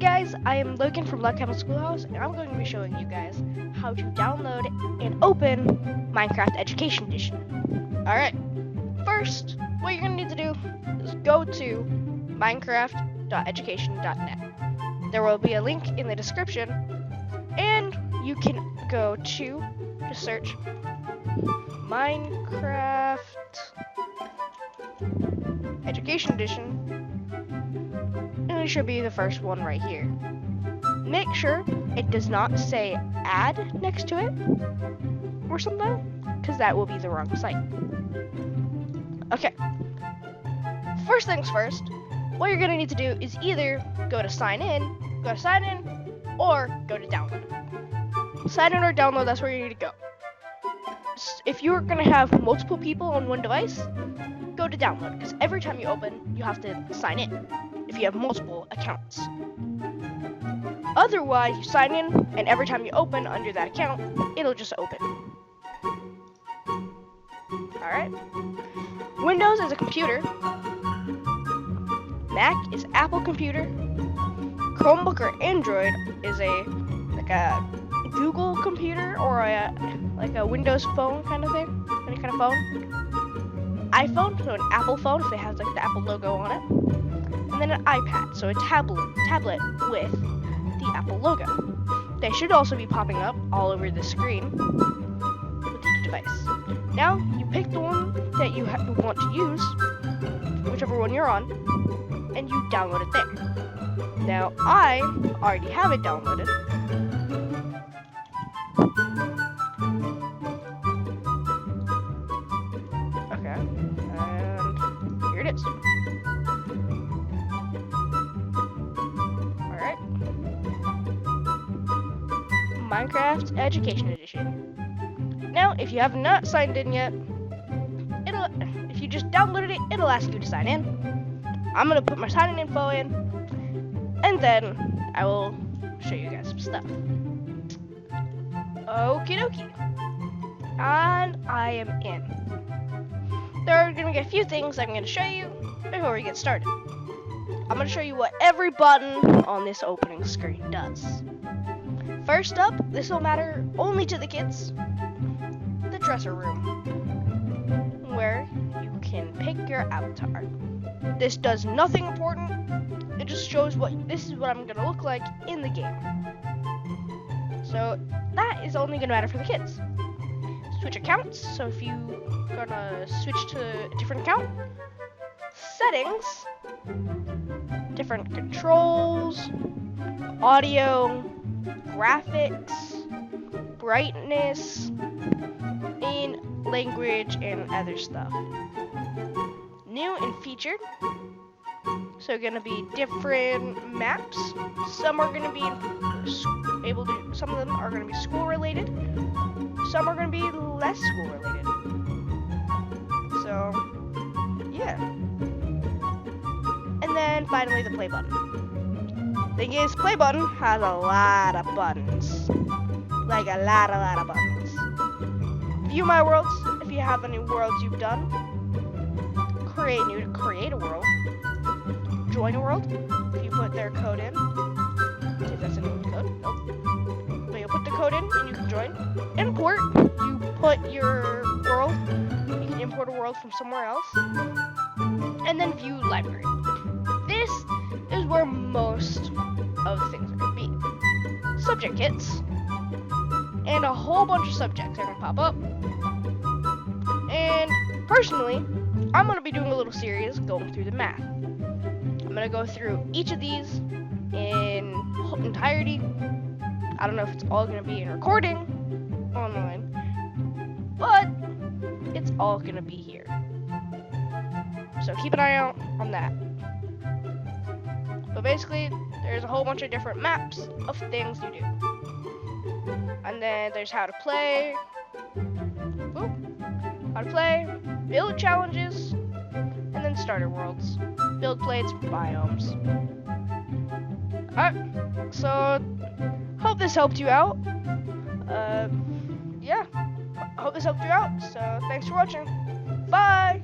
guys, I am Logan from Log Cabin Schoolhouse, and I'm going to be showing you guys how to download and open Minecraft Education Edition. Alright, first, what you're going to need to do is go to minecraft.education.net. There will be a link in the description, and you can go to, just search Minecraft Education Edition, and it should be the first one right here. Make sure it does not say add next to it or something, because that will be the wrong site. Okay, first things first, what you're gonna need to do is either go to sign in, or go to download. Sign in or download, that's where you need to go. If you're gonna have multiple people on one device, go to download, because every time you open, you have to sign in if you have multiple accounts. Otherwise, you sign in, and every time you open under that account, it'll just open. Alright. Windows is a computer. Mac is Apple computer. Chromebook or Android is a Google computer or a Windows phone kind of thing, any kind of phone. iPhone, so an Apple phone if it has like the Apple logo on it, and then an iPad, so a tablet with the Apple logo. They should also be popping up all over the screen with each device. Now you pick the one that you want to use, whichever one you're on, and you download it there. Now I already have it downloaded. Okay, and here it is. Alright. Minecraft Education Edition. Now, if you have not signed in yet, if you just downloaded it, it'll ask you to sign in. I'm gonna put my sign-in info in, and then I will show you guys some stuff. Okie dokie. And I am in. There are going to be a few things I'm going to show you before we get started. I'm going to show you what every button on this opening screen does. First up, this will matter only to the kids, the dresser room, where you can pick your avatar. This does nothing important, it just shows this is what I'm going to look like in the game. So that is only going to matter for the kids. Switch accounts, so if you're gonna switch to a different account, settings, different controls, audio, graphics, brightness, and language and other stuff. New and featured, so gonna be different maps. Some are gonna be some of them are gonna be school related. Some are going to be less school related. So, yeah. And then finally the play button. Thing is, play button has a lot of buttons. Like a lot of buttons. View my worlds, if you have any worlds you've done. Create a world. Join a world, if you put their code in. See if that's a new code. Nope. But you'll put the code in and you can join. Import, you put your world, you can import a world from somewhere else, and then view library. This is where most of the things are going to be. Subject kits, and a whole bunch of subjects are going to pop up. And personally, I'm going to be doing a little series going through the math. I'm going to go through each of these in entirety. I don't know if it's all going to be in recording online, but it's all going to be here. So keep an eye out on that. But basically, there's a whole bunch of different maps of things you do. And then there's how to play, build challenges, and then starter worlds, build plates, biomes. Alright, so hope this helped you out. Yeah, I hope this helped you out, so thanks for watching. Bye!